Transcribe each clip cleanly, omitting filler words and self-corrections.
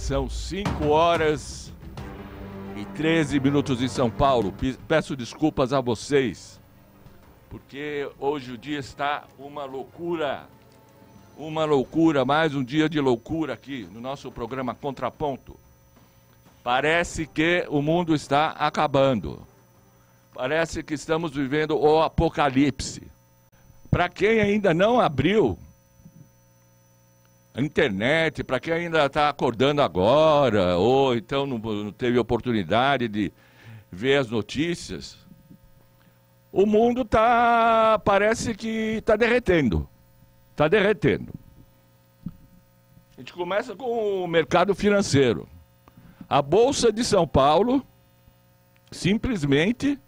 São 5 horas e 13 minutos em São Paulo. Peço desculpas a vocês, porque hoje o dia está uma loucura. Uma loucura, mais um dia de loucura aqui no nosso programa Contraponto. Parece que o mundo está acabando. Parece que estamos vivendo o apocalipse. Para quem ainda não abriu a internet, para quem ainda está acordando agora, ou então não teve oportunidade de ver as notícias, o mundo parece que está derretendo. Está derretendo. A gente começa com o mercado financeiro. A Bolsa de São Paulo simplesmente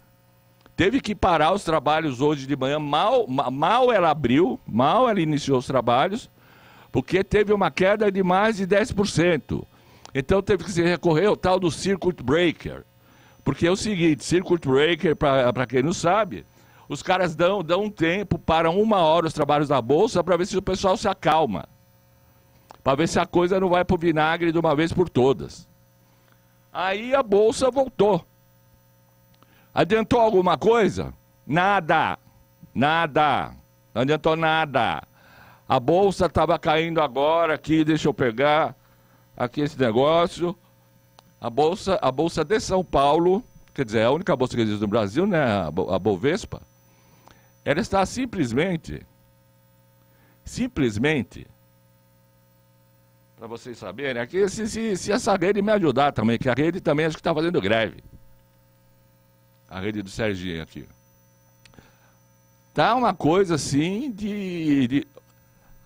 teve que parar os trabalhos hoje de manhã. Mal ela abriu, mal ela iniciou os trabalhos, porque teve uma queda de mais de 10%. Então teve que se recorrer ao tal do Circuit Breaker. Porque é o seguinte, Circuit Breaker, para quem não sabe, os caras dão um tempo, param 1 hora os trabalhos da Bolsa para ver se o pessoal se acalma. Para ver se a coisa não vai para o vinagre de uma vez por todas. Aí a Bolsa voltou. Adiantou alguma coisa? Nada. Nada. Não adiantou nada. A Bolsa estava caindo agora aqui, deixa eu pegar aqui esse negócio. A Bolsa de São Paulo, quer dizer, é a única Bolsa que existe no Brasil, né? A Bovespa. Ela está simplesmente, para vocês saberem, aqui, se essa rede me ajudar também, que a rede também acho que está fazendo greve. A rede do Serginho aqui. Tá uma coisa assim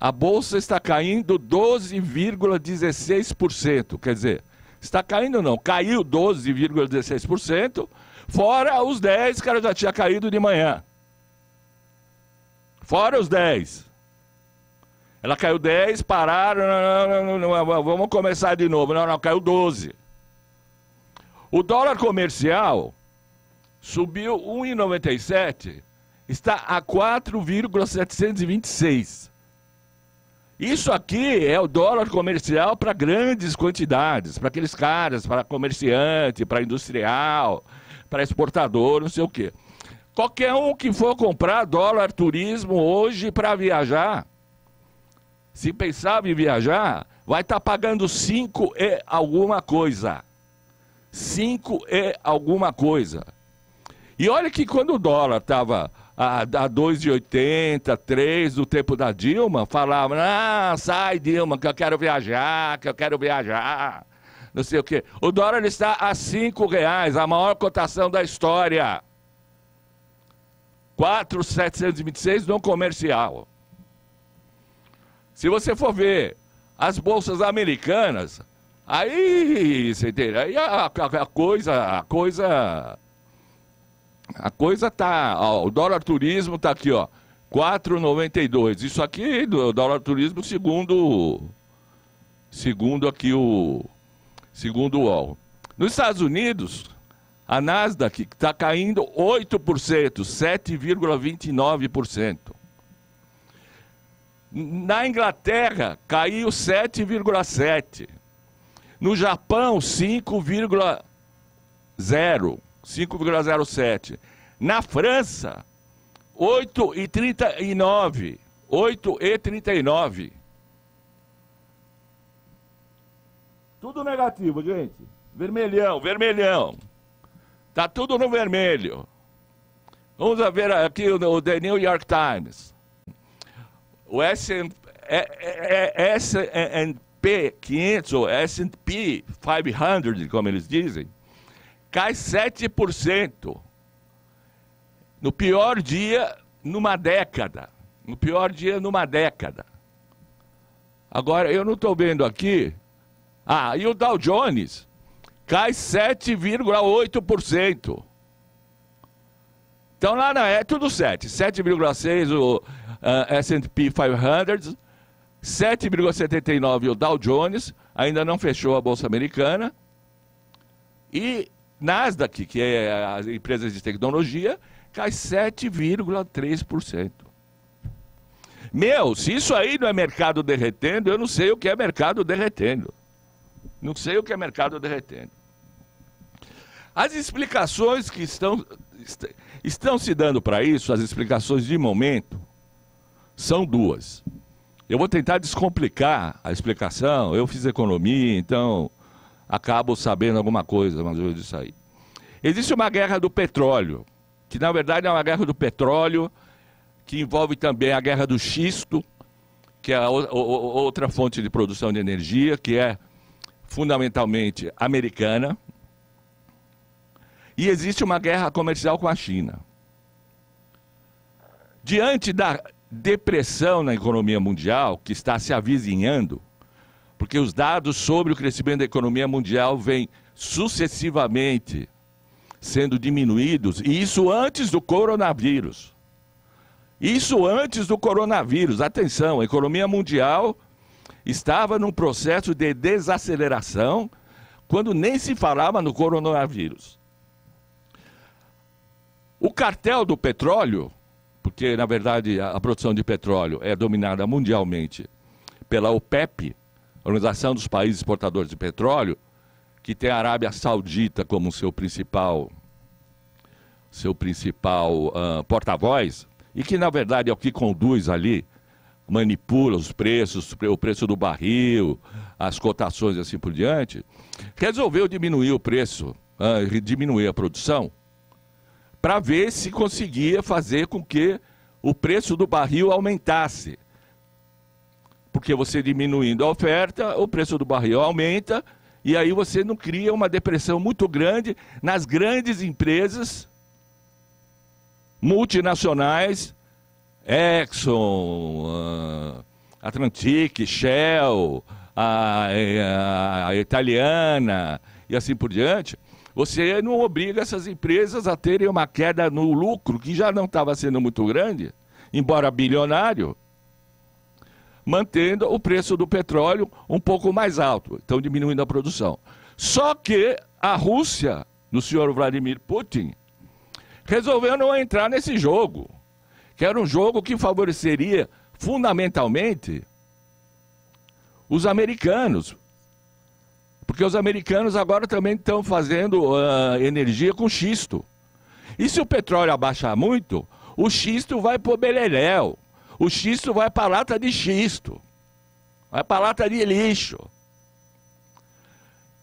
a Bolsa está caindo 12,16%. Quer dizer, está caindo não, caiu 12,16%, fora os 10 que ela já tinha caído de manhã. Fora os 10. Ela caiu 10, pararam, não, vamos começar de novo. Não, caiu 12. O dólar comercial subiu 1,97, está a 4,726. Isso aqui é o dólar comercial para grandes quantidades, para aqueles caras, para comerciante, para industrial, para exportador, não sei o quê. Qualquer um que for comprar dólar turismo hoje para viajar, se pensava em viajar, vai estar pagando 5 e alguma coisa. 5 e alguma coisa. E olha que quando o dólar estava a 2,80, 3 no tempo da Dilma, falavam, sai Dilma, que eu quero viajar, não sei o quê. O dólar está a R$5, a maior cotação da história. 4,726 no comercial. Se você for ver as bolsas americanas, aí, você entende? Aí a coisa tá, ó, o dólar turismo tá aqui, ó, 4,92. Isso aqui do dólar turismo segundo aqui segundo o UOL. Nos Estados Unidos, a Nasdaq está caindo 8%, 7,29%. Na Inglaterra, caiu 7,7%. No Japão, 5,07%. Na França, 8,39%. 8,39%. Tudo negativo, gente. Vermelhão. Tá tudo no vermelho. Vamos ver aqui o The New York Times. O S&P 500, ou S&P 500, como eles dizem, cai 7%. No pior dia numa década. Agora, eu não estou vendo aqui. E o Dow Jones cai 7,8%. Então lá é tudo 7,6% o S&P 500, 7,79% o Dow Jones, ainda não fechou a Bolsa Americana, e Nasdaq, que é as empresas de tecnologia, cai 7,3%. Se isso aí não é mercado derretendo, eu não sei o que é mercado derretendo. Não sei o que é mercado derretendo. As explicações que estão se dando para isso, as explicações de momento, são duas. Eu vou tentar descomplicar a explicação. Eu fiz economia, então acabo sabendo alguma coisa mais ou menos disso aí. Existe uma guerra do petróleo, que na verdade é uma guerra do petróleo, que envolve também a guerra do xisto, que é outra fonte de produção de energia, que é fundamentalmente americana. E existe uma guerra comercial com a China. Diante da depressão na economia mundial, que está se avizinhando, porque os dados sobre o crescimento da economia mundial vêm sucessivamente sendo diminuídos, e isso antes do coronavírus. Isso antes do coronavírus. Atenção, a economia mundial estava num processo de desaceleração quando nem se falava no coronavírus. O cartel do petróleo, porque na verdade a produção de petróleo é dominada mundialmente pela OPEP, Organização dos Países Exportadores de Petróleo, que tem a Arábia Saudita como seu principal porta-voz, e que na verdade é o que conduz ali, manipula os preços, o preço do barril, as cotações e assim por diante, resolveu diminuir o preço, diminuir a produção, para ver se conseguia fazer com que o preço do barril aumentasse. Porque você diminuindo a oferta, o preço do barril aumenta, e aí você não cria uma depressão muito grande nas grandes empresas multinacionais, Exxon, Atlantic, Shell, a italiana e assim por diante. Você não obriga essas empresas a terem uma queda no lucro, que já não estava sendo muito grande, embora bilionário, mantendo o preço do petróleo um pouco mais alto, então diminuindo a produção. Só que a Rússia, do senhor Vladimir Putin, resolveu não entrar nesse jogo, que era um jogo que favoreceria fundamentalmente os americanos, porque os americanos agora também estão fazendo energia com xisto. E se o petróleo abaixar muito, o xisto vai para o beleléu. O xisto vai para a lata de xisto. Vai para a lata de lixo.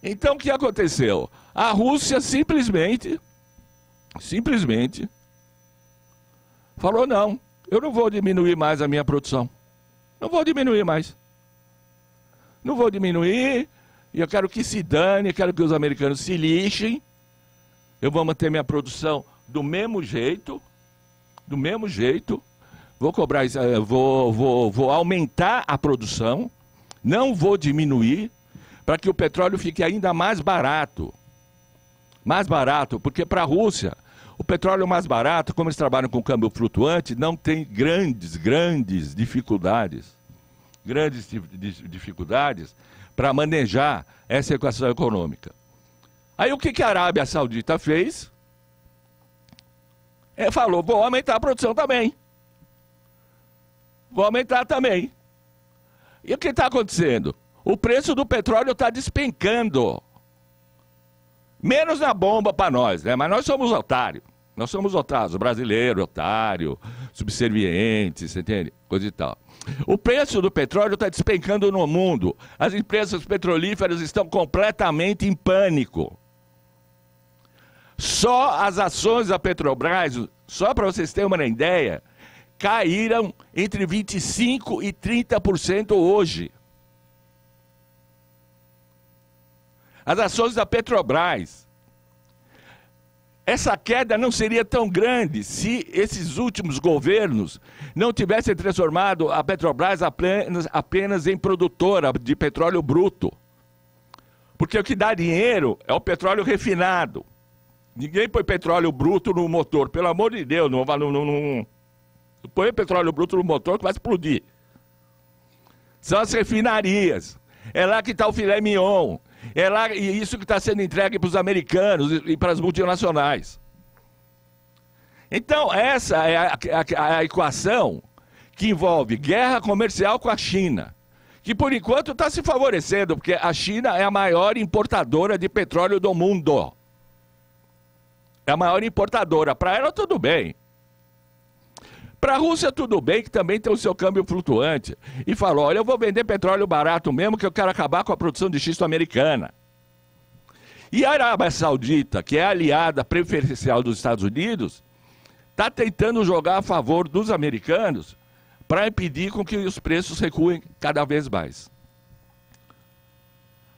Então o que aconteceu? A Rússia simplesmente falou: não, eu não vou diminuir mais a minha produção. Não vou diminuir mais. Não vou diminuir. E eu quero que se dane, eu quero que os americanos se lixem. Eu vou manter minha produção do mesmo jeito. Vou cobrar, vou aumentar a produção. Não vou diminuir, para que o petróleo fique ainda mais barato. Mais barato, porque para a Rússia, o petróleo mais barato, como eles trabalham com câmbio flutuante, não tem grandes dificuldades. Grandes dificuldades para manejar essa equação econômica. Aí o que a Arábia Saudita fez? Falou: vou aumentar a produção também. Vou aumentar também. E o que está acontecendo? O preço do petróleo está despencando. Menos na bomba para nós, né? Mas nós somos otários. Nós somos otários, brasileiro, otário, subserviente, você entende? Coisa e tal. O preço do petróleo está despencando no mundo. As empresas petrolíferas estão completamente em pânico. Só as ações da Petrobras, só para vocês terem uma ideia, caíram entre 25% e 30% hoje. As ações da Petrobras. Essa queda não seria tão grande se esses últimos governos não tivessem transformado a Petrobras apenas em produtora de petróleo bruto. Porque o que dá dinheiro é o petróleo refinado. Ninguém põe petróleo bruto no motor, pelo amor de Deus, não põe petróleo bruto no motor que vai explodir. São as refinarias. É lá que está o filé mignon. É lá, e isso que está sendo entregue para os americanos e para as multinacionais. Então, essa é a equação que envolve guerra comercial com a China, que por enquanto está se favorecendo, porque a China é a maior importadora de petróleo do mundo. É a maior importadora. Para ela, tudo bem. Para a Rússia, tudo bem, que também tem o seu câmbio flutuante. E falou, olha, eu vou vender petróleo barato mesmo, que eu quero acabar com a produção de xisto americana. E a Arábia Saudita, que é aliada preferencial dos Estados Unidos, está tentando jogar a favor dos americanos para impedir com que os preços recuem cada vez mais.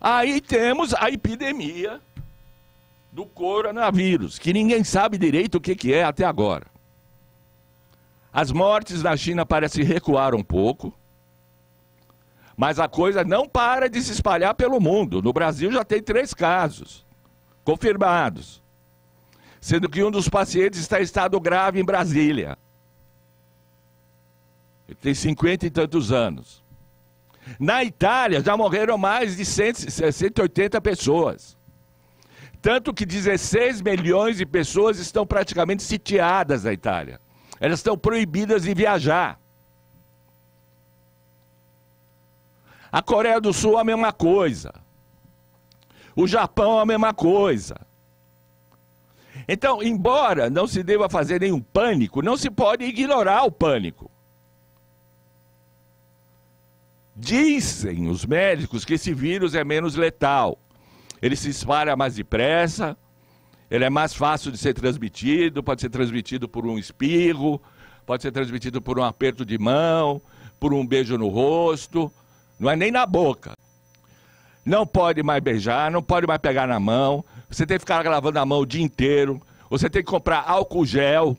Aí temos a epidemia do coronavírus, que ninguém sabe direito o que é até agora. As mortes na China parecem recuar um pouco, mas a coisa não para de se espalhar pelo mundo. No Brasil já tem 3 casos confirmados, sendo que um dos pacientes está em estado grave em Brasília. Ele tem 50 e tantos anos. Na Itália já morreram mais de 180 pessoas. Tanto que 16 milhões de pessoas estão praticamente sitiadas na Itália. Elas estão proibidas de viajar. A Coreia do Sul a mesma coisa. O Japão a mesma coisa. Então, embora não se deva fazer nenhum pânico, não se pode ignorar o pânico. Dizem os médicos que esse vírus é menos letal. Ele se espalha mais depressa, ele é mais fácil de ser transmitido, pode ser transmitido por um espirro, pode ser transmitido por um aperto de mão, por um beijo no rosto, não é nem na boca. Não pode mais beijar, não pode mais pegar na mão, você tem que ficar lavando a mão o dia inteiro, você tem que comprar álcool gel,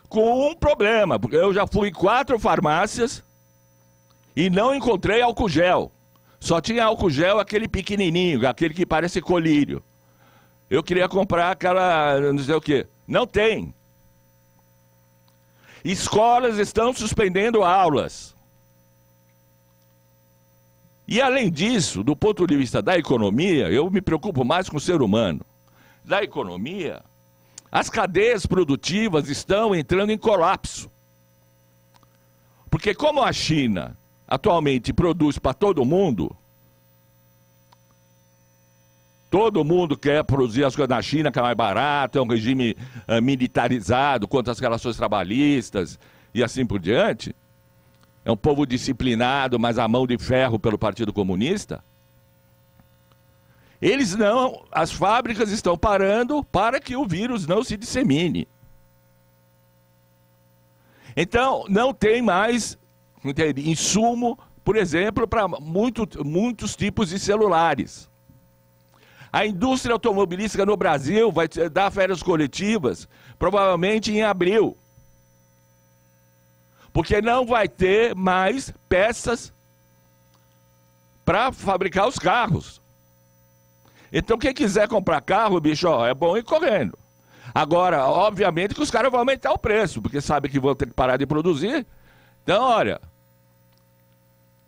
com um problema, porque eu já fui em 4 farmácias e não encontrei álcool gel. Só tinha álcool gel aquele pequenininho, aquele que parece colírio. Eu queria comprar aquela, não sei o quê. Não tem. Escolas estão suspendendo aulas. E além disso, do ponto de vista da economia, eu me preocupo mais com o ser humano. Da economia, as cadeias produtivas estão entrando em colapso. Porque como a China atualmente produz para todo mundo quer produzir as coisas na China, que é mais barato, é um regime militarizado contra as relações trabalhistas e assim por diante. É um povo disciplinado, mas a mão de ferro pelo Partido Comunista. As fábricas estão parando para que o vírus não se dissemine. Então, não tem mais insumo, por exemplo, para muitos tipos de celulares. A indústria automobilística no Brasil vai dar férias coletivas, provavelmente em abril. Porque não vai ter mais peças para fabricar os carros. Então, quem quiser comprar carro, bicho, é bom ir correndo. Agora, obviamente que os caras vão aumentar o preço, porque sabem que vão ter que parar de produzir. Então, olha...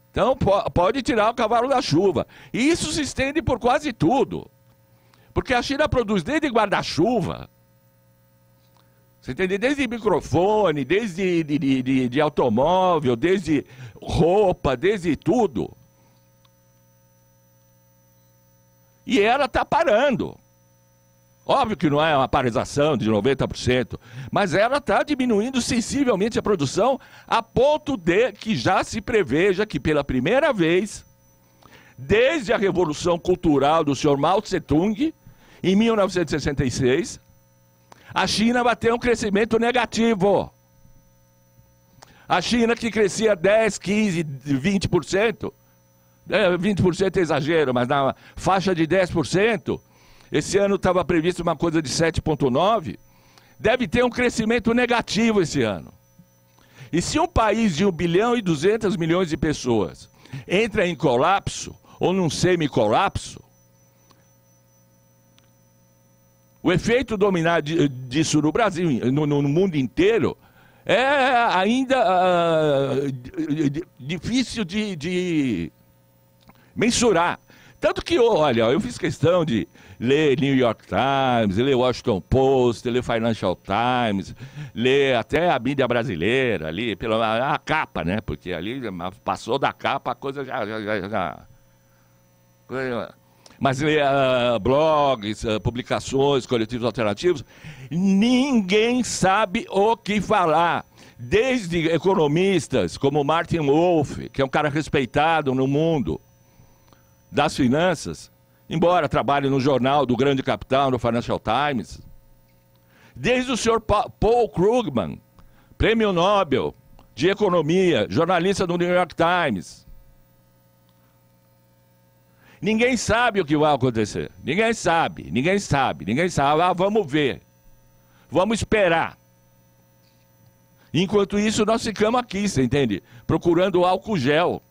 Então, pode tirar o cavalo da chuva. E isso se estende por quase tudo. Porque a China produz desde guarda-chuva, você entende? Desde microfone, desde de automóvel, desde roupa, desde tudo. E ela está parando. Óbvio que não é uma paralisação de 90%, mas ela está diminuindo sensivelmente a produção a ponto de que já se preveja que pela primeira vez, desde a Revolução Cultural do Sr. Mao Tse-tung, em 1966, a China vai ter um crescimento negativo. A China que crescia 10, 15, 20%, 20% é exagero, mas na faixa de 10%, esse ano estava previsto uma coisa de 7,9%, deve ter um crescimento negativo esse ano. E se um país de 1 bilhão e 200 milhões de pessoas entra em colapso, ou num semi-colapso, o efeito dominar disso no Brasil, no mundo inteiro, é ainda difícil de mensurar. Tanto que, olha, eu fiz questão de ler New York Times, ler Washington Post, ler Financial Times, ler até a mídia brasileira ali, a capa, né? Porque ali passou da capa, a coisa já. Mas ler blogs, publicações, coletivos alternativos, ninguém sabe o que falar. Desde economistas como Martin Wolf, que é um cara respeitado no mundo das finanças, embora trabalhe no jornal do Grande Capital, no Financial Times. Desde o senhor Paul Krugman, prêmio Nobel de Economia, jornalista do New York Times. Ninguém sabe o que vai acontecer. Ninguém sabe. Ah, vamos ver. Vamos esperar. Enquanto isso, nós ficamos aqui, você entende? Procurando álcool gel.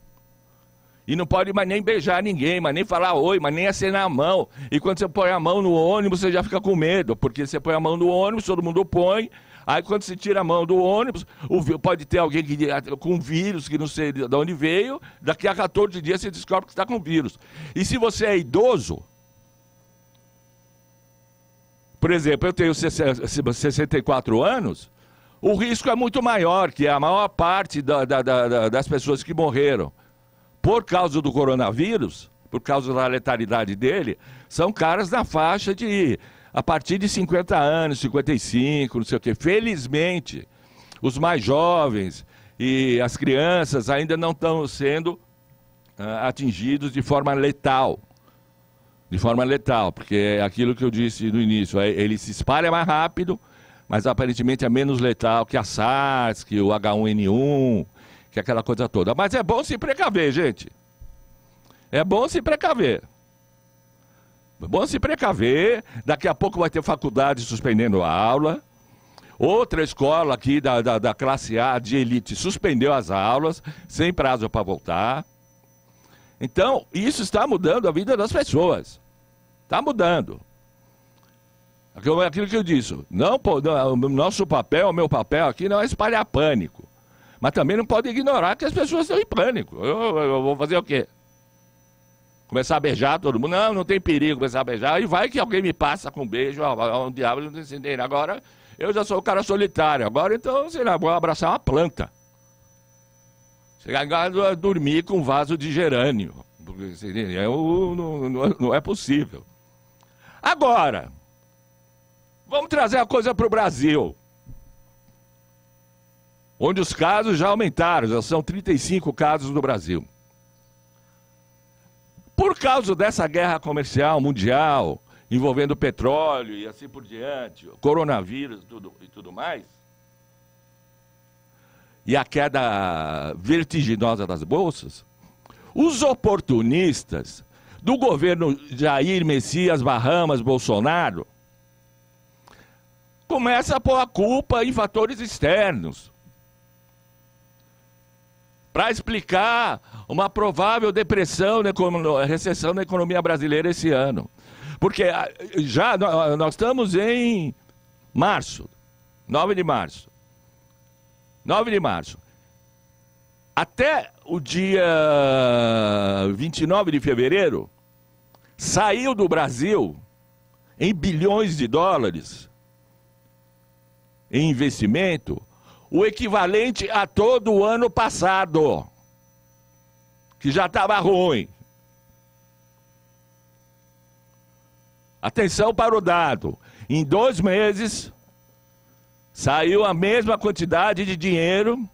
E não pode mais nem beijar ninguém, mas nem falar oi, mas nem acenar a mão. E quando você põe a mão no ônibus, você já fica com medo, porque você põe a mão no ônibus, todo mundo põe, aí quando você tira a mão do ônibus, pode ter alguém com vírus, que não sei de onde veio, daqui a 14 dias você descobre que está com vírus. E se você é idoso, por exemplo, eu tenho 64 anos, o risco é muito maior, que a maior parte das pessoas que morreram por causa do coronavírus, por causa da letalidade dele, são caras na faixa de, a partir de 50 anos, 55, não sei o quê. Felizmente, os mais jovens e as crianças ainda não estão sendo atingidos de forma letal. De forma letal, porque é aquilo que eu disse no início, ele se espalha mais rápido, mas aparentemente é menos letal que a SARS, que o H1N1, que é aquela coisa toda. Mas é bom se precaver, gente. É bom se precaver. É bom se precaver. Daqui a pouco vai ter faculdade suspendendo a aula. Outra escola aqui da classe A de elite suspendeu as aulas, sem prazo para voltar. Então, isso está mudando a vida das pessoas. Está mudando. Aquilo que eu disse. O nosso papel, o meu papel aqui não é espalhar pânico. Mas também não pode ignorar que as pessoas estão em pânico. Eu vou fazer o quê? Começar a beijar todo mundo? Não tem perigo começar a beijar. E vai que alguém me passa com um beijo, um diabo, não entendi. Agora, eu já sou o cara solitário. Agora, então, sei lá, vou abraçar uma planta. Chegar a dormir com um vaso de gerânio. Porque, não é possível. Agora, vamos trazer a coisa para o Brasil, onde os casos já aumentaram, já são 35 casos no Brasil. Por causa dessa guerra comercial mundial, envolvendo petróleo e assim por diante, coronavírus e tudo mais, e a queda vertiginosa das bolsas, os oportunistas do governo Jair Messias Bahamas Bolsonaro começam a pôr a culpa em fatores externos, para explicar uma provável depressão, recessão na economia brasileira esse ano. Porque já nós estamos em março, 9 de março. 9 de março. Até o dia 29 de fevereiro, saiu do Brasil em bilhões de dólares em investimento, o equivalente a todo o ano passado, que já estava ruim. Atenção para o dado. Em 2 meses, saiu a mesma quantidade de dinheiro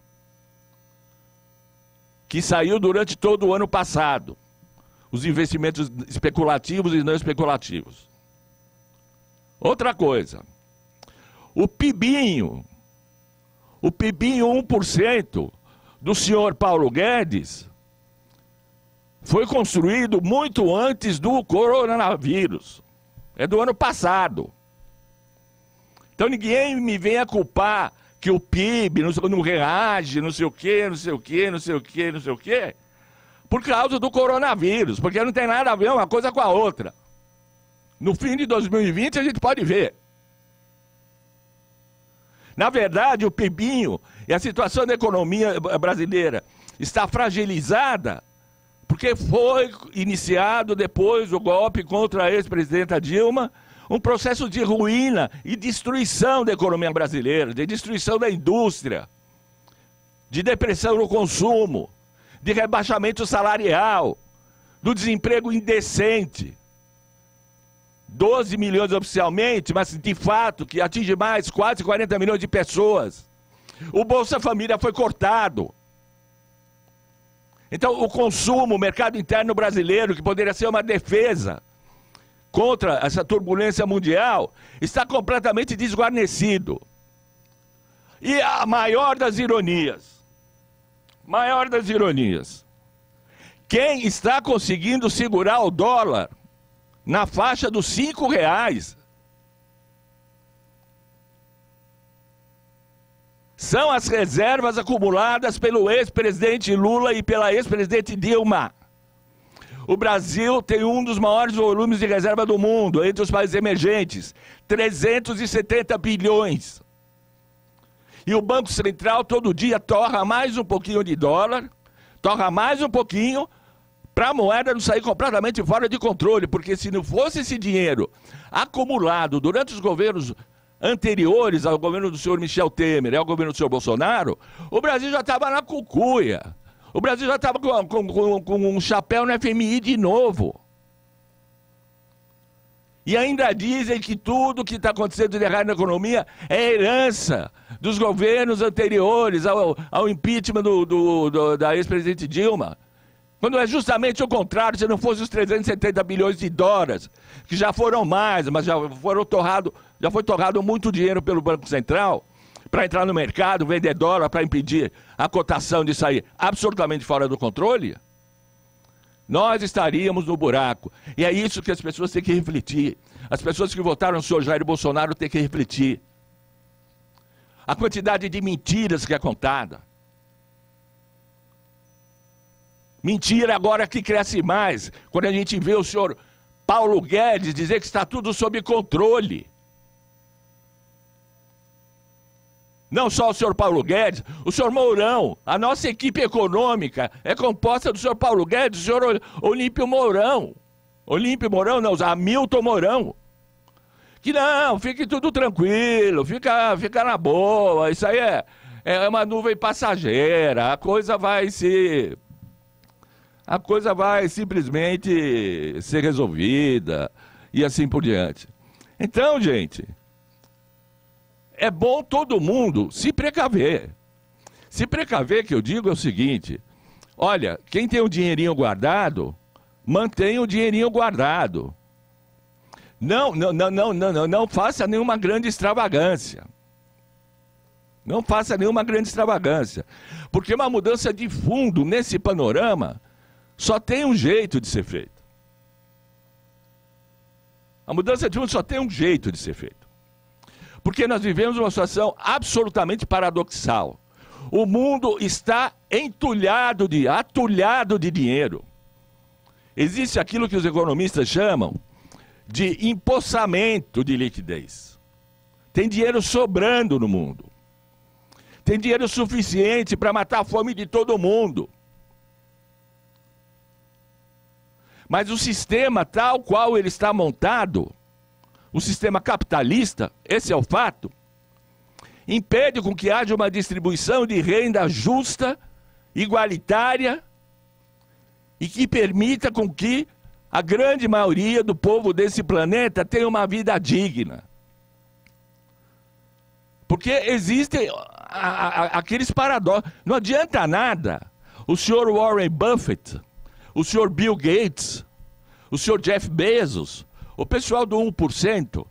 que saiu durante todo o ano passado. Os investimentos especulativos e não especulativos. Outra coisa. O PIBinho 1% do senhor Paulo Guedes foi construído muito antes do coronavírus. É do ano passado. Então ninguém me venha culpar que o PIB não reage, não sei o quê, por causa do coronavírus, porque não tem nada a ver uma coisa com a outra. No fim de 2020 a gente pode ver. Na verdade, o PIBinho e a situação da economia brasileira está fragilizada Porque foi iniciado, depois do golpe contra a ex-presidenta Dilma, um processo de ruína e destruição da economia brasileira, de destruição da indústria, de depressão no consumo, de rebaixamento salarial, do desemprego indecente. 12 milhões oficialmente, mas de fato que atinge mais, quase 40 milhões de pessoas. O Bolsa Família foi cortado. Então o consumo, o mercado interno brasileiro, que poderia ser uma defesa contra essa turbulência mundial, está completamente desguarnecido. E a maior das ironias, quem está conseguindo segurar o dólar na faixa dos R$5 são as reservas acumuladas pelo ex-presidente Lula e pela ex-presidente Dilma. O Brasil tem um dos maiores volumes de reserva do mundo, entre os países emergentes, 370 bilhões. E o Banco Central todo dia torra mais um pouquinho de dólar, torra mais um pouquinho, para a moeda não sair completamente fora de controle, porque se não fosse esse dinheiro acumulado durante os governos anteriores ao governo do senhor Michel Temer e ao governo do senhor Bolsonaro, o Brasil já estava na cucuia. O Brasil já estava com um chapéu no FMI de novo. E ainda dizem que tudo que está acontecendo de errado na economia é herança dos governos anteriores ao impeachment da ex-presidente Dilma. Quando é justamente o contrário, se não fosse os 370 bilhões de dólares, que já foram mais, mas já foi torrado muito dinheiro pelo Banco Central, para entrar no mercado, vender dólar, para impedir a cotação de sair absolutamente fora do controle, nós estaríamos no buraco. E é isso que as pessoas têm que refletir. As pessoas que votaram no senhor Jair Bolsonaro têm que refletir. A quantidade de mentiras que é contada. Mentira agora que cresce mais, quando a gente vê o senhor Paulo Guedes dizer que está tudo sob controle. Não só o senhor Paulo Guedes, o senhor Mourão. A nossa equipe econômica é composta do senhor Paulo Guedes, do senhor Olímpio Mourão. Olímpio Mourão, não, Hamilton Mourão. Que não, fique tudo tranquilo, fica na boa, isso aí é uma nuvem passageira, a coisa vai simplesmente ser resolvida e assim por diante. Então, gente, é bom todo mundo se precaver. Se precaver, que eu digo, é o seguinte: olha, quem tem o dinheirinho guardado, mantenha o dinheirinho guardado. Não faça nenhuma grande extravagância. Não faça nenhuma grande extravagância. Porque uma mudança de fundo nesse panorama só tem um jeito de ser feito. A mudança de fundo só tem um jeito de ser feito. Porque nós vivemos uma situação absolutamente paradoxal. O mundo está atulhado de dinheiro. Existe aquilo que os economistas chamam de empossamento de liquidez. Tem dinheiro sobrando no mundo. Tem dinheiro suficiente para matar a fome de todo mundo. Mas o sistema tal qual ele está montado, o sistema capitalista, esse é o fato, impede com que haja uma distribuição de renda justa, igualitária, e que permita com que a grande maioria do povo desse planeta tenha uma vida digna. Porque existem aqueles paradoxos. Não adianta nada o senhor Warren Buffett, o senhor Bill Gates, o senhor Jeff Bezos, o pessoal do 1%,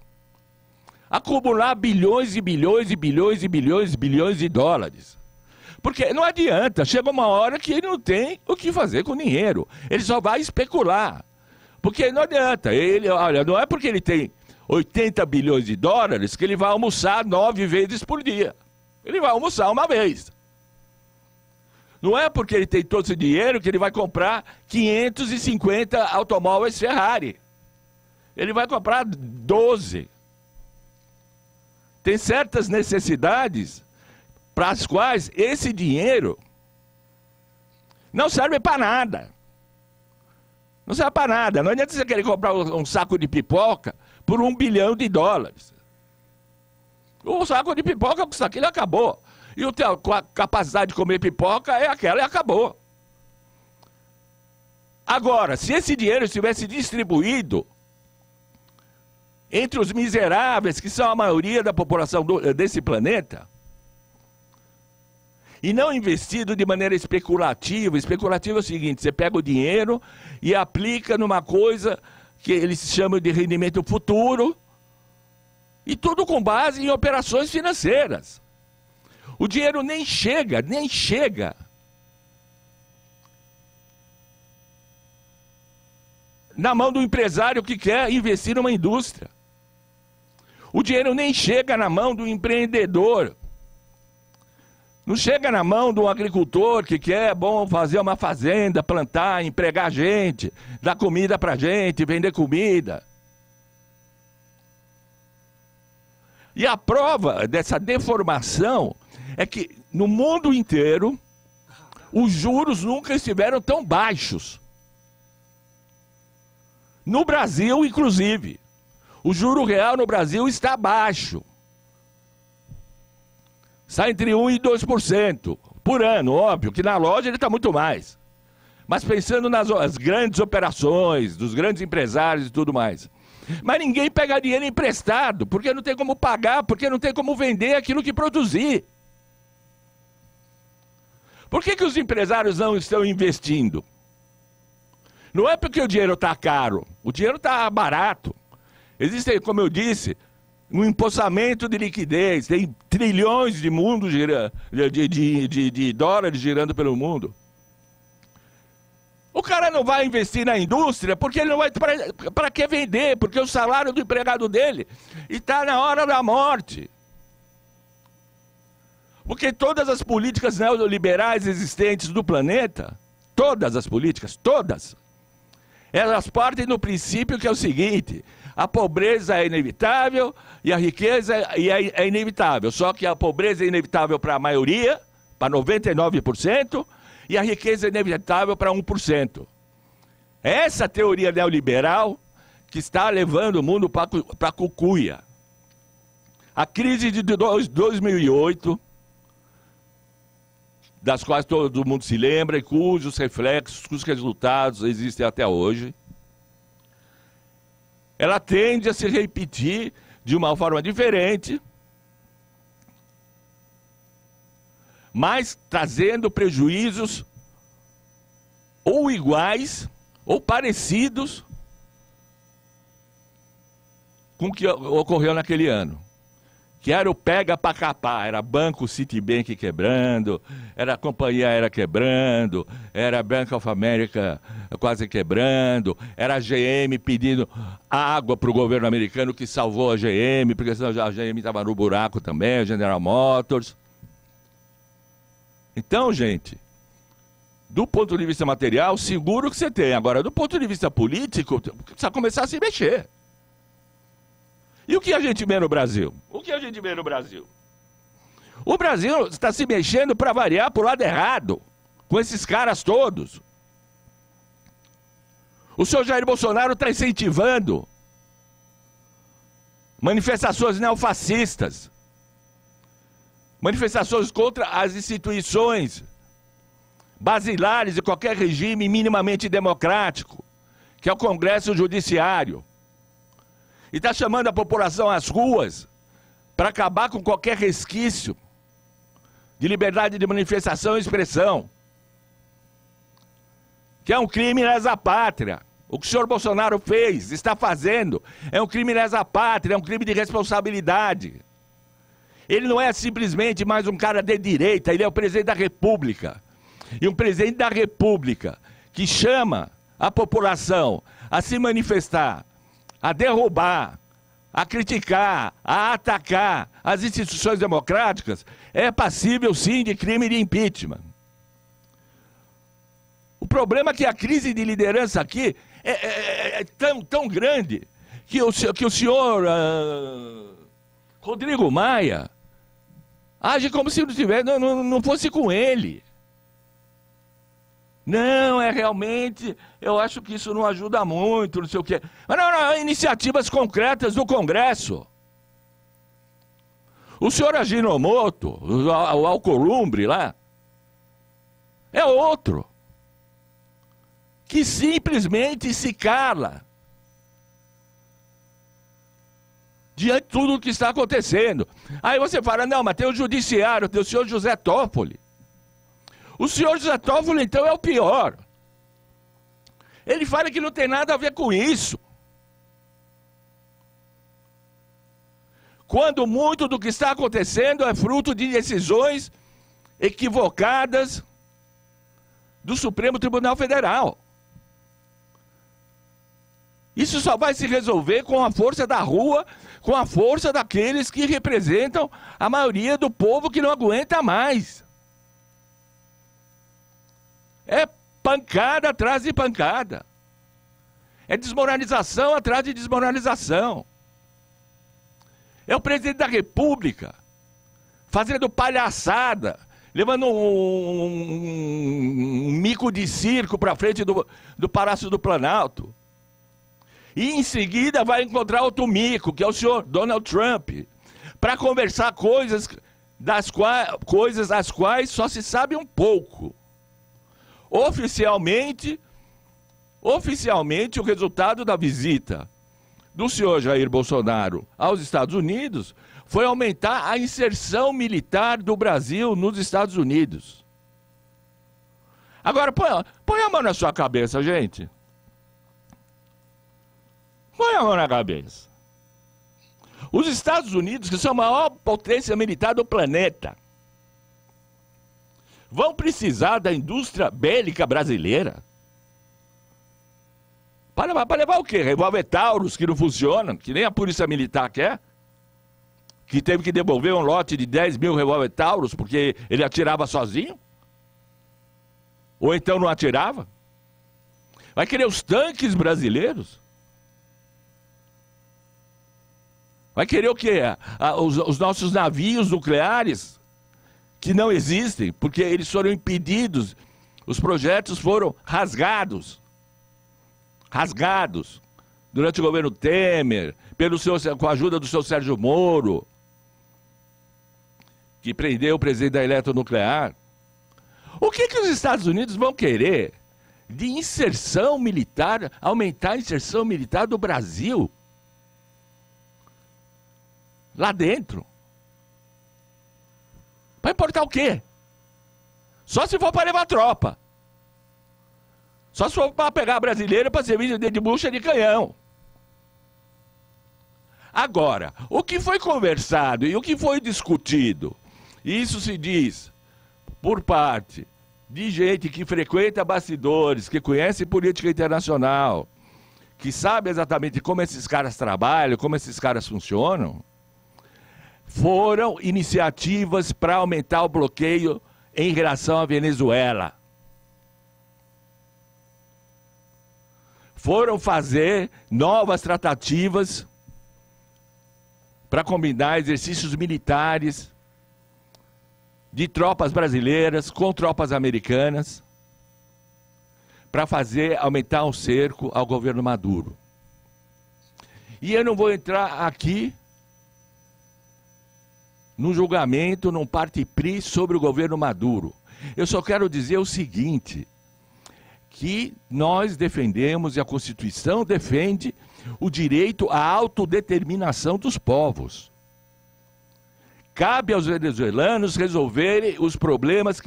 acumular bilhões e bilhões e bilhões e bilhões e bilhões de dólares. Porque não adianta, chega uma hora que ele não tem o que fazer com o dinheiro. Ele só vai especular. Porque não adianta, olha, não é porque ele tem 80 bilhões de dólares que ele vai almoçar 9 vezes por dia. Ele vai almoçar uma vez. Não é porque ele tem todo esse dinheiro que ele vai comprar 550 automóveis Ferrari. Ele vai comprar 12. Tem certas necessidades para as quais esse dinheiro não serve para nada. Não serve para nada. Não adianta você querer comprar um saco de pipoca por US$ 1 bilhão. O saco de pipoca custa aquilo e acabou. E a capacidade de comer pipoca é aquela e acabou. Agora, se esse dinheiro estivesse distribuído entre os miseráveis, que são a maioria da população desse planeta, e não investido de maneira especulativa. Especulativa é o seguinte: você pega o dinheiro e aplica numa coisa que eles chamam de rendimento futuro, e tudo com base em operações financeiras. O dinheiro nem chega na mão do empresário que quer investir numa indústria. O dinheiro nem chega na mão do empreendedor. Não chega na mão de um agricultor que quer fazer uma fazenda, plantar, empregar gente, dar comida para gente, vender comida. E a prova dessa deformação é que no mundo inteiro os juros nunca estiveram tão baixos. No Brasil, inclusive, o juro real no Brasil está baixo. Está entre 1% e 2% por ano, óbvio, que na loja ele está muito mais. Mas pensando nas grandes operações, dos grandes empresários e tudo mais. Mas ninguém pega dinheiro emprestado, porque não tem como pagar, porque não tem como vender aquilo que produzir. Por que os empresários não estão investindo? Não é porque o dinheiro está caro, o dinheiro está barato. Existe, como eu disse, um empossamento de liquidez, tem trilhões de dólares girando pelo mundo. O cara não vai investir na indústria porque ele não vai... Para que vender? Porque o salário do empregado dele está na hora da morte. Porque todas as políticas neoliberais existentes do planeta, todas as políticas, todas, elas partem do princípio que é o seguinte: a pobreza é inevitável e a riqueza é inevitável. Só que a pobreza é inevitável para a maioria, para 99%, e a riqueza é inevitável para 1%. É essa teoria neoliberal que está levando o mundo para a cucuia. A crise de 2008, das quais todo mundo se lembra e cujos reflexos, cujos resultados existem até hoje, ela tende a se repetir de uma forma diferente, mas trazendo prejuízos ou iguais ou parecidos com o que ocorreu naquele ano. Que era o pega para capar, era Banco Citibank quebrando, era a companhia aérea quebrando, era a Bank of America quase quebrando, era a GM pedindo água para o governo americano que salvou a GM, porque senão a GM estava no buraco também, a General Motors. Então, gente, do ponto de vista material, seguro que você tem. Agora, do ponto de vista político, precisa começar a se mexer. E o que a gente vê no Brasil? O que a gente vê no Brasil? O Brasil está se mexendo para variar para o lado errado, com esses caras todos. O senhor Jair Bolsonaro está incentivando manifestações neofascistas, manifestações contra as instituições basilares de qualquer regime minimamente democrático, que é o Congresso Judiciário. E está chamando a população às ruas para acabar com qualquer resquício de liberdade de manifestação e expressão, que é um crime lesa pátria. O que o senhor Bolsonaro fez, está fazendo, é um crime lesa pátria, é um crime de responsabilidade. Ele não é simplesmente mais um cara de direita, ele é o presidente da República. E um presidente da República que chama a população a se manifestar, a derrubar, a criticar, a atacar as instituições democráticas, é passível sim de crime de impeachment. O problema é que a crise de liderança aqui é tão grande que o senhor Rodrigo Maia age como se não fosse com ele. Não, realmente, eu acho que isso não ajuda muito, não sei o quê. Mas não, iniciativas concretas do Congresso. O senhor Ajinomoto, o Alcolumbre lá, é outro que simplesmente se cala diante de tudo o que está acontecendo. Aí você fala, não, mas tem o judiciário, tem o senhor José Toffoli. O senhor José Toffoli, então, é o pior. Ele fala que não tem nada a ver com isso. Quando muito do que está acontecendo é fruto de decisões equivocadas do Supremo Tribunal Federal. Isso só vai se resolver com a força da rua, com a força daqueles que representam a maioria do povo que não aguenta mais. É pancada atrás de pancada. É desmoralização atrás de desmoralização. É o presidente da República fazendo palhaçada, levando um mico de circo para frente do Palácio do Planalto. E em seguida vai encontrar outro mico, que é o senhor Donald Trump, para conversar coisas das quais só se sabe um pouco. Oficialmente, o resultado da visita do senhor Jair Bolsonaro aos Estados Unidos foi aumentar a inserção militar do Brasil nos Estados Unidos. Agora, põe a mão na sua cabeça, gente. Põe a mão na cabeça. Os Estados Unidos, que são a maior potência militar do planeta, vão precisar da indústria bélica brasileira? Para levar o quê? Revólver Taurus que não funcionam, que nem a Polícia Militar quer? Que teve que devolver um lote de 10 mil revólver Taurus porque ele atirava sozinho? Ou então não atirava? Vai querer os tanques brasileiros? Vai querer o quê? Os nossos navios nucleares? Que não existem, porque eles foram impedidos, os projetos foram rasgados durante o governo Temer, com a ajuda do seu Sérgio Moro, que prendeu o presidente da Eletronuclear. O que os Estados Unidos vão querer de inserção militar, aumentar a inserção militar do Brasil lá dentro? Vai importar o quê? Só se for para levar tropa. Só se for para pegar a brasileira para servir de bucha de canhão. Agora, o que foi conversado e o que foi discutido, isso se diz por parte de gente que frequenta bastidores, que conhece política internacional, que sabe exatamente como esses caras trabalham, como esses caras funcionam, foram iniciativas para aumentar o bloqueio em relação à Venezuela. Foram fazer novas tratativas para combinar exercícios militares de tropas brasileiras com tropas americanas para aumentar o cerco ao governo Maduro. E eu não vou entrar aqui num julgamento, num parte-pris sobre o governo Maduro. Eu só quero dizer o seguinte, que nós defendemos e a Constituição defende o direito à autodeterminação dos povos. Cabe aos venezuelanos resolverem os problemas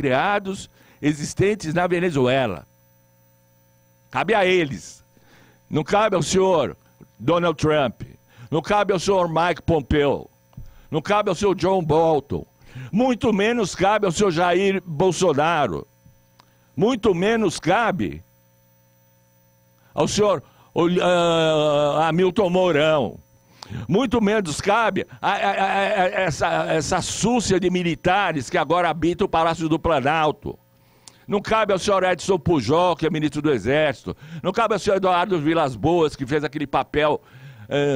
existentes na Venezuela. Cabe a eles. Não cabe ao senhor Donald Trump. Não cabe ao senhor Mike Pompeo. Não cabe ao seu John Bolton, muito menos cabe ao seu Jair Bolsonaro, muito menos cabe ao senhor Hamilton Mourão, muito menos cabe a essa súcia de militares que agora habita o Palácio do Planalto. Não cabe ao senhor Edson Pujol, que é ministro do Exército, não cabe ao senhor Eduardo Vilas Boas, que fez aquele papel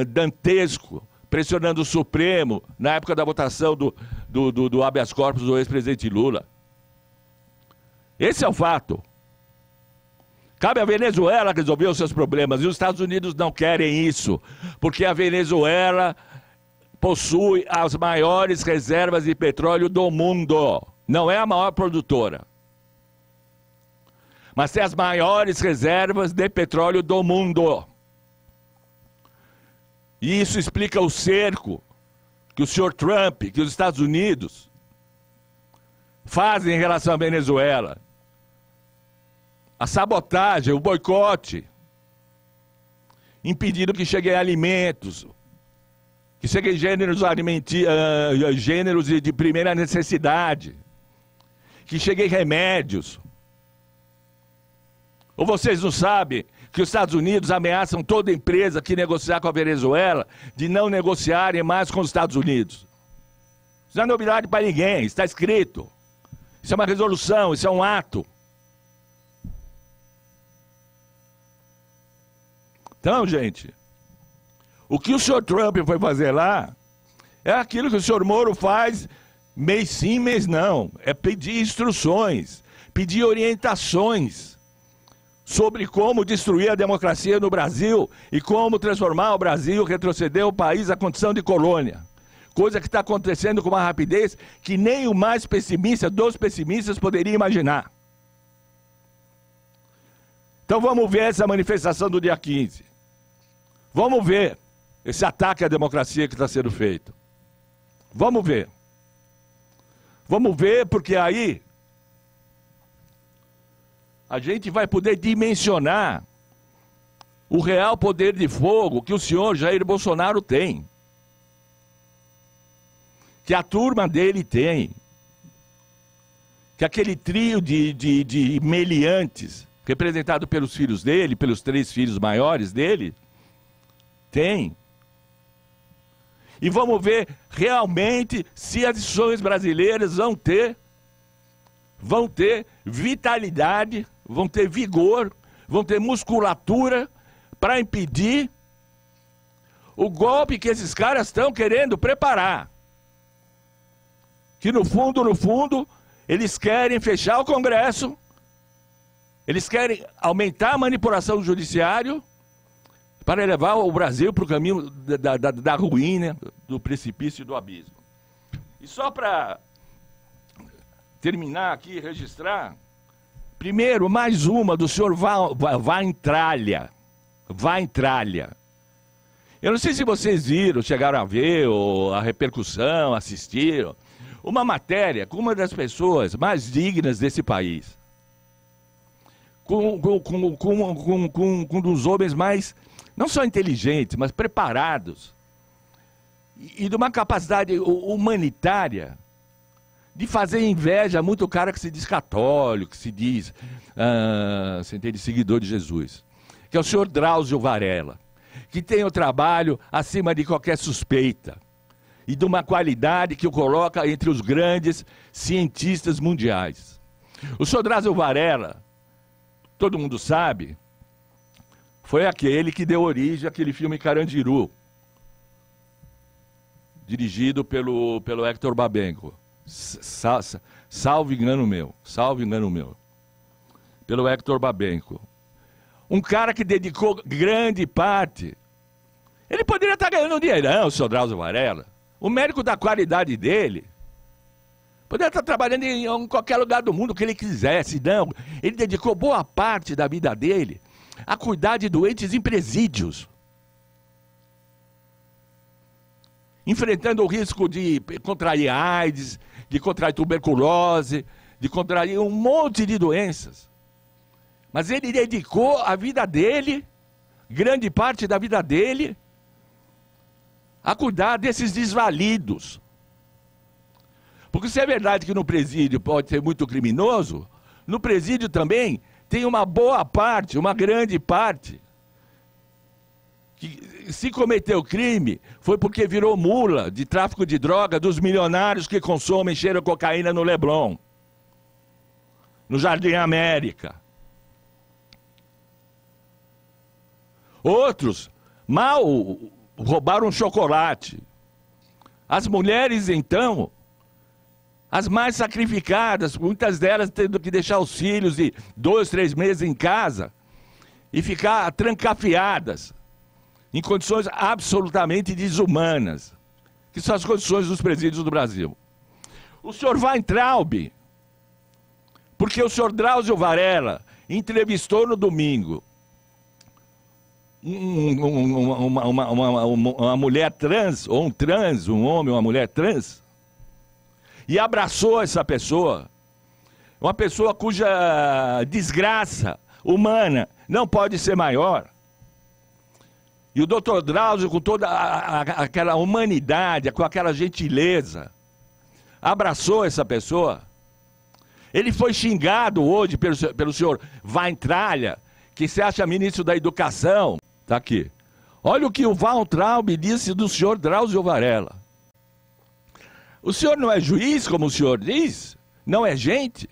dantesco, pressionando o Supremo, na época da votação do habeas corpus do ex-presidente Lula. Esse é o fato. Cabe à Venezuela resolver os seus problemas. E os Estados Unidos não querem isso, porque a Venezuela possui as maiores reservas de petróleo do mundo. Não é a maior produtora, mas tem as maiores reservas de petróleo do mundo. E isso explica o cerco que o senhor Trump, que os Estados Unidos fazem em relação à Venezuela. A sabotagem, o boicote, impedindo que cheguem alimentos, que cheguem gêneros de primeira necessidade, que cheguem remédios. Ou vocês não sabem que os Estados Unidos ameaçam toda empresa que negociar com a Venezuela de não negociarem mais com os Estados Unidos? Isso não é novidade para ninguém, está escrito. Isso é uma resolução, isso é um ato. Então, gente, o que o senhor Trump foi fazer lá é aquilo que o senhor Moro faz mês sim, mês não. É pedir instruções, pedir orientações sobre como destruir a democracia no Brasil e como transformar o Brasil, retroceder o país à condição de colônia. Coisa que está acontecendo com uma rapidez que nem o mais pessimista dos pessimistas poderia imaginar. Então vamos ver essa manifestação do dia 15. Vamos ver esse ataque à democracia que está sendo feito. Vamos ver. Vamos ver, porque aí a gente vai poder dimensionar o real poder de fogo que o senhor Jair Bolsonaro tem. Que a turma dele tem. Que aquele trio de meliantes, representado pelos filhos dele, pelos 3 filhos maiores dele, tem. E vamos ver realmente se as instituições brasileiras vão ter vitalidade, vão ter vigor, vão ter musculatura para impedir o golpe que esses caras estão querendo preparar. Que no fundo, eles querem fechar o Congresso, eles querem aumentar a manipulação do judiciário para levar o Brasil para o caminho da ruína, do precipício e do abismo. E só para terminar aqui, registrar, primeiro, mais uma do senhor Weintraub. Eu não sei se vocês viram, chegaram a ver, ou a repercussão, assistiram, uma matéria com uma das pessoas mais dignas desse país. Com um dos homens mais, não só inteligentes, mas preparados. E de uma capacidade humanitária de fazer inveja a muito cara que se diz católico, que se diz, você entende, seguidor de Jesus. Que é o senhor Drauzio Varela, que tem o trabalho acima de qualquer suspeita. E de uma qualidade que o coloca entre os grandes cientistas mundiais. O senhor Drauzio Varela, todo mundo sabe, foi aquele que deu origem àquele filme Carandiru, dirigido pelo Hector Babenco. Salve engano meu. Pelo Hector Babenco. Um cara que dedicou grande parte. Ele poderia estar ganhando dinheirão, o senhor Drauzio Varela. O médico da qualidade dele poderia estar trabalhando em qualquer lugar do mundo que ele quisesse. Não, ele dedicou boa parte da vida dele a cuidar de doentes em presídios, enfrentando o risco de contrair AIDS, de contrair tuberculose, de contrair um monte de doenças. Mas ele dedicou a vida dele, grande parte da vida dele, a cuidar desses desvalidos. Porque se é verdade que no presídio pode ser muito criminoso, no presídio também tem uma boa parte, uma grande parte, que se cometeu crime foi porque virou mula de tráfico de droga dos milionários que consomem cheiro de cocaína no Leblon, no Jardim América. Outros mal roubaram chocolate. As mulheres, então, as mais sacrificadas, muitas delas tendo que deixar os filhos de 2, 3 meses em casa, e ficar trancafiadas em condições absolutamente desumanas, que são as condições dos presídios do Brasil. O senhor Weintraub, porque o senhor Drauzio Varela entrevistou no domingo uma mulher trans, ou um homem, uma mulher trans, e abraçou essa pessoa, uma pessoa cuja desgraça humana não pode ser maior. E o doutor Drauzio, com toda aquela humanidade, com aquela gentileza, abraçou essa pessoa. Ele foi xingado hoje pelo senhor Weintraub, que se acha ministro da Educação. Está aqui. Olha o que o Weintraub disse do senhor Drauzio Varela. O senhor não é juiz, como o senhor diz? Não é gente?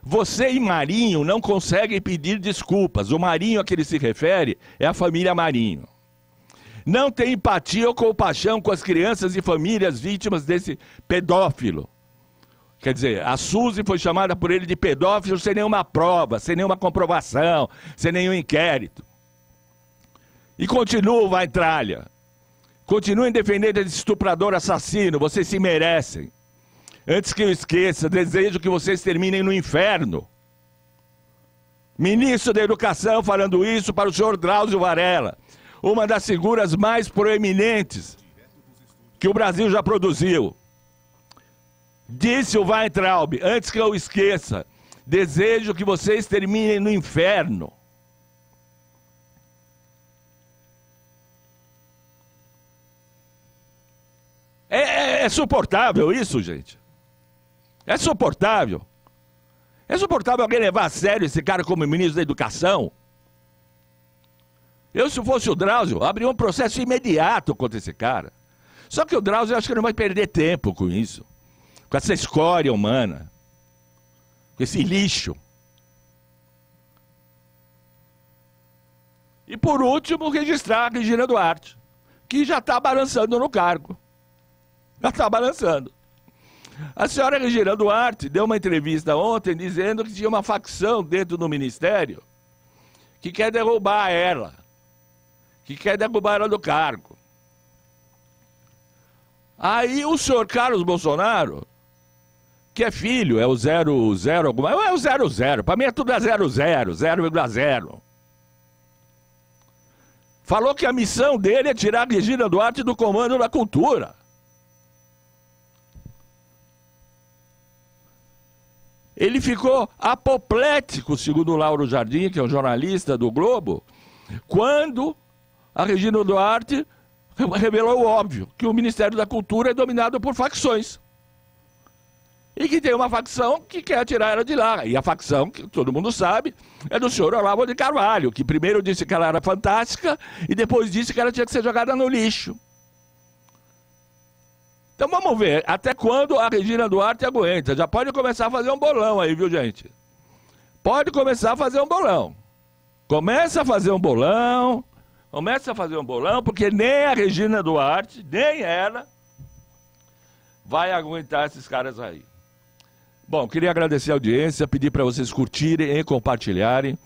Você e Marinho não conseguem pedir desculpas. O Marinho a que ele se refere é a família Marinho. Não tem empatia ou compaixão com as crianças e famílias vítimas desse pedófilo. Quer dizer, a Suzy foi chamada por ele de pedófilo sem nenhuma prova, sem nenhuma comprovação, sem nenhum inquérito. E continua o Weintraub. Continuem defendendo esse estuprador assassino, vocês se merecem. Antes que eu esqueça, desejo que vocês terminem no inferno. Ministro da Educação falando isso para o senhor Drauzio Varela, uma das figuras mais proeminentes que o Brasil já produziu. Disse o Weintraub, antes que eu esqueça, desejo que vocês terminem no inferno. É suportável isso, gente? É suportável? É suportável alguém levar a sério esse cara como ministro da Educação? Eu, se fosse o Drauzio, abriria um processo imediato contra esse cara. Só que o Drauzio, eu acho que não vai perder tempo com isso. Com essa escória humana. Com esse lixo. E por último, registrar a Regina Duarte, que já está balançando no cargo. Já está balançando. A senhora Regina Duarte deu uma entrevista ontem dizendo que tinha uma facção dentro do Ministério que quer derrubar ela. Que quer derrubar ela do cargo. Aí o senhor Carlos Bolsonaro, que é filho, é o 00 alguma, é o 00, para mim é tudo é 00, 0,0. Falou que a missão dele é tirar a Regina Duarte do comando da cultura. Ele ficou apoplético, segundo o Lauro Jardim, que é um jornalista do Globo, quando a Regina Duarte revelou o óbvio, que o Ministério da Cultura é dominado por facções. E que tem uma facção que quer tirar ela de lá. E a facção, que todo mundo sabe, é do senhor Olavo de Carvalho, que primeiro disse que ela era fantástica e depois disse que ela tinha que ser jogada no lixo. Então vamos ver até quando a Regina Duarte aguenta. Já pode começar a fazer um bolão aí, viu, gente? Pode começar a fazer um bolão. Começa a fazer um bolão, porque nem a Regina Duarte, nem ela, vai aguentar esses caras aí. Bom, queria agradecer a audiência, pedir para vocês curtirem e compartilharem.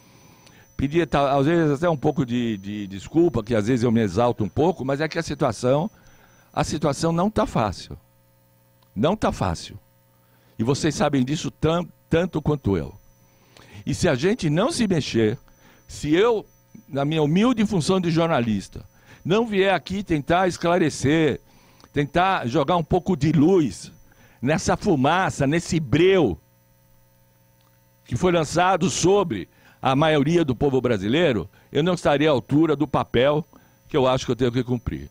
Pedir, às vezes, até um pouco de desculpa, que às vezes eu me exalto um pouco, mas é que a situação não está fácil. Não está fácil. E vocês sabem disso tanto quanto eu. E se a gente não se mexer, se eu, na minha humilde função de jornalista, não vier aqui tentar esclarecer, tentar jogar um pouco de luz nessa fumaça, nesse breu que foi lançado sobre a maioria do povo brasileiro, eu não estaria à altura do papel que eu acho que eu tenho que cumprir.